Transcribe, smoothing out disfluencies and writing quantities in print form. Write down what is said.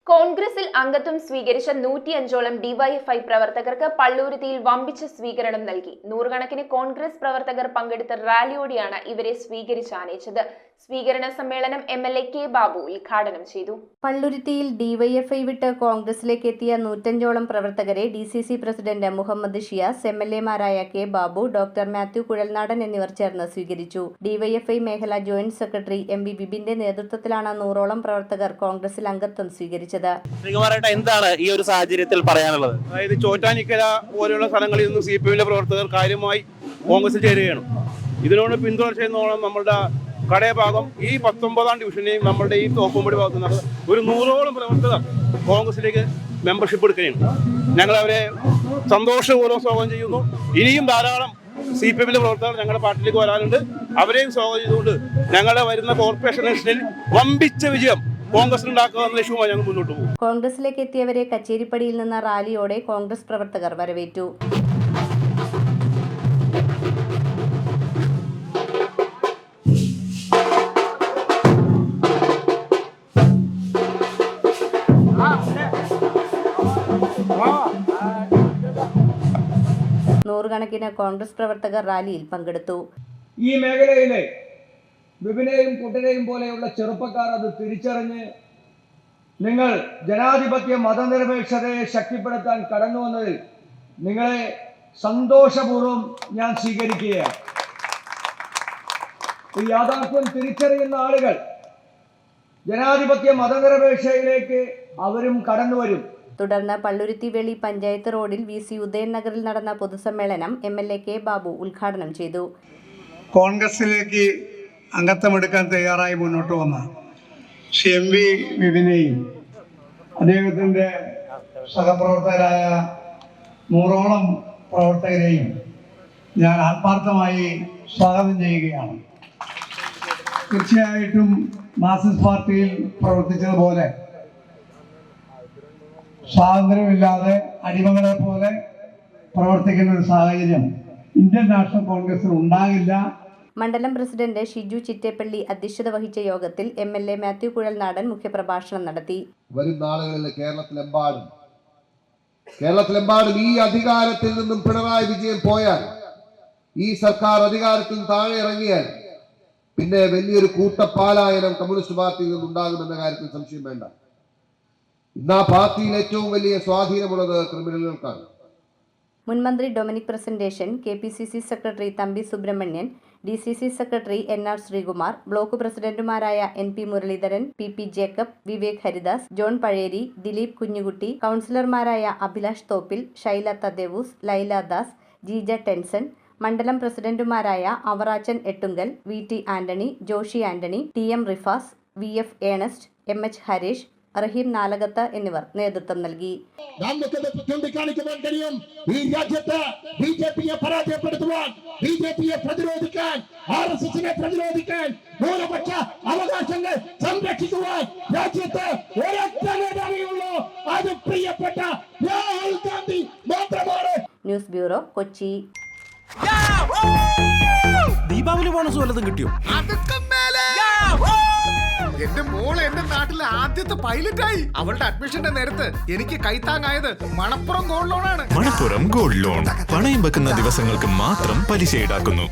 കോൺഗ്രസിൽ അംഗത്വം സ്വീകരിച്ച 105ഓളം ഡിവൈഎഫ്ഐ പ്രവർത്തകർക്ക് പള്ളുരുത്തിയിൽ വമ്പിച്ച സ്വീകരണം നൽകി. നൂറുകണക്കിന് കോൺഗ്രസ് പ്രവർത്തകർ പങ്കെടുത്ത റാലിയോടെയാണ് ഇവരെ സ്വീകരിച്ചാനയിച്ചത്. സ്വീകരണ സമ്മേളനം എംഎൽഎ കെ ബാബു ഉദ്ഘാടനം ചെയ്തു. പള്ളുരുത്തിയിൽ ഡിവൈഎഫ്ഐ വിട്ട് കോൺഗ്രസിലേക്ക് എത്തിയ 105ഓളം പ്രവർത്തകരെ ഡിസിസി പ്രസിഡന്റ് മുഹമ്മദ് ഷിയാസ്, എംഎൽഎമാരായ കെ ബാബു, ഡോക്ടർ മാത്യു കുഴൽനാടൻ എന്നിവർ ചേർന്ന് സ്വീകരിച്ചു. ഡിവൈഎഫ്ഐ മേഖലാ ജോയിന്റ് സെക്രട്ടറി എം വി ബിബിന്റെ നേതൃത്വത്തിലാണ് 100ഓളം പ്രവർത്തകർ കോൺഗ്രസിൽ അംഗത്വം സ്വീകരിച്ചത്. എന്താണ് ഈ ഒരു സാഹചര്യത്തിൽ പറയാനുള്ളത്? അതായത് ചോറ്റാനിക്കര പോലെയുള്ള സ്ഥലങ്ങളിൽ നിന്ന് CPM പ്രവർത്തകർ കാര്യമായി കോൺഗ്രസിൽ ചേരുകയാണ്. ഇതിനോട് പിന്തുടർച്ചയെന്നോളം നമ്മളുടെ കടയ ഭാഗം ഈ 19ാം ഡിവിഷനെയും നമ്മളുടെ ഈ തോപ്പുംപടി ഭാഗത്ത് നിന്ന് ഒരു 100ഓളം പ്രവർത്തകർ കോൺഗ്രസിലേക്ക് മെമ്പർഷിപ്പ് എടുക്കുകയാണ്. ഞങ്ങളവരെ സന്തോഷപൂർവ്വം സ്വാഗതം ചെയ്യുന്നു. ഇനിയും ധാരാളം CPM പ്രവർത്തകർ ഞങ്ങളുടെ പാർട്ടിയിലേക്ക് വരാനുണ്ട്. അവരെയും സ്വാഗതം ചെയ്തുകൊണ്ട് ഞങ്ങളുടെ വരുന്ന കോർപ്പറേഷൻ ഇലക്ഷനിൽ വമ്പിച്ച വിജയം കോൺഗ്രസ് ഉണ്ടാക്കുക എന്ന ലക്ഷ്യവുമായി ഞങ്ങൾ മുന്നോട്ട് പോകും. കോൺഗ്രസിലേക്ക് എത്തിയവരെ കച്ചേരിപ്പടിയിൽ നിന്ന് റാലിയോടെ കോൺഗ്രസ് പ്രവർത്തകർ വരവേറ്റു. നൂറുകണക്കിന് കോൺഗ്രസ് പ്രവർത്തകർ റാലിയിൽ പങ്കെടുത്തു. ഈ മേഖലയിലെ വിപിനെയും കുട്ടനെയും പോലെയുള്ള ചെറുപ്പക്കാർ അത് തിരിച്ചറിഞ്ഞ് നിങ്ങൾ ജനാധിപത്യ മതനിരപേക്ഷതയെ ശക്തിപ്പെടുത്താൻ കടന്നു വന്നതിൽ നിങ്ങളെ സന്തോഷപൂർവ്വം ഞാൻ സ്വീകരിക്കുകയാണ്. ഈ യാഥാർത്ഥ്യം തിരിച്ചറിയുന്ന ആളുകൾ ജനാധിപത്യ മതനിരപേക്ഷതയിലേക്ക് അവരും കടന്നു വരും. തുടർന്ന് പള്ളുരുത്തി വെളി പഞ്ചായത്ത് റോഡിൽ VC ഉദയൻ നഗറിൽ നടന്ന പൊതുസമ്മേളനം എംഎൽഎ കെ ബാബു ഉദ്ഘാടനം ചെയ്തു. കോൺഗ്രസിലേക്ക് അംഗത്വമെടുക്കാൻ തയ്യാറായി മുന്നോട്ട് വന്ന എം വി വിപിനെയും അദ്ദേഹത്തിൻ്റെ സഹപ്രവർത്തകരായ 100ഓളം പ്രവർത്തകരെയും ഞാൻ ആത്മാർത്ഥമായി സ്വാഗതം ചെയ്യുകയാണ്. തീർച്ചയായിട്ടും മാർക്സിസ്റ്റ് പാർട്ടിയിൽ പ്രവർത്തിച്ചതുപോലെ സ്വാതന്ത്ര്യമില്ലാതെ അടിമകളെ പോലെ പ്രവർത്തിക്കുന്ന ഒരു സാഹചര്യം ഇന്ത്യൻ നാഷണൽ കോൺഗ്രസിൽ ഉണ്ടാകില്ല. മണ്ഡലം പ്രസിഡന്റ് ഷിജു ചിറ്റേപ്പള്ളി അധ്യക്ഷത വഹിച്ച യോഗത്തിൽ എംഎൽഎ മാത്യു കുഴൽനാടൻ മുഖ്യപ്രഭാഷണം നടത്തി. വരും നാളുകളിൽ കേരളത്തിലെമ്പാടും ഈ അധികാരത്തിൽ നിന്നും പിണറായി വിജയൻ പോയാൽ, ഈ സർക്കാർ അധികാരത്തിൽ താഴെ ഇറങ്ങിയാൽ പിന്നെ വലിയൊരു കൂട്ടപ്പാലായനം കമ്മ്യൂണിസ്റ്റ് പാർട്ടിയിൽ നിന്നുണ്ടാകുമെന്ന കാര്യത്തിൽ സംശയം വേണ്ട. ഇന്ന് ആ പാർട്ടിയിൽ ഏറ്റവും വലിയ സ്വാധീനമുള്ളത് ക്രിമിനലുകൾക്കാണ്. മുൻമന്ത്രി Dominic Presentation, KPCC secretary Thampi Subramanian, DCC secretary NR Sreekumar, block പ്രസിഡന്റുമാരായ NP മുരളീധരൻ, PP ജേക്കബ്, വിവേക് ഹരിദാസ്, ജോൺ പഴേരി, ദിലീപ് കുഞ്ഞുകുട്ടി, കൗൺസിലർമാരായ അഭിലാഷ് തോപ്പിൽ, ശൈല തദേവൂസ്, ലൈല ദാസ്, ജീജ ടെൻസൺ, മണ്ഡലം പ്രസിഡന്റുമാരായ Avarachan Ettungal, VT Antony, Joshi Antony, TM Rifas, VF Ernest, MH Hareesh, Raheem Nalakath എന്നിവർ നേതൃത്വം നൽകി. ഈ രാജ്യത്ത് BJPയെ പരാജയപ്പെടുത്തുവാൻ, BJPയെ പ്രതിരോധിക്കാൻ, RSSനെ പ്രതിരോധിക്കാൻ, ന്യൂനപക്ഷ അവകാശങ്ങൾ സംരക്ഷിക്കുവാൻ രാജ്യത്ത് ഒരൊറ്റ നേതാവേയുള്ളൂ. അത് പ്രിയപ്പെട്ട രാഹുൽ ഗാന്ധി മാത്രമാണ്. News bureau, Kochi. Deepavali bonus വല്ലതും കിട്ടിയോ? എന്റെ മോള് എന്റെ നാട്ടിലെ ആദ്യത്തെ പൈലറ്റായി. അവളുടെ അഡ്മിഷന്റെ നേരത്ത് എനിക്ക് കൈത്താങ്ങായത് മണപ്പുറം ഗോൾഡ് ലോണാണ്. മണപ്പുറം ഗോൾഡ് ലോൺ പണയം വെക്കുന്ന ദിവസങ്ങൾക്ക് മാത്രം പലിശ ഈടാക്കുന്നു.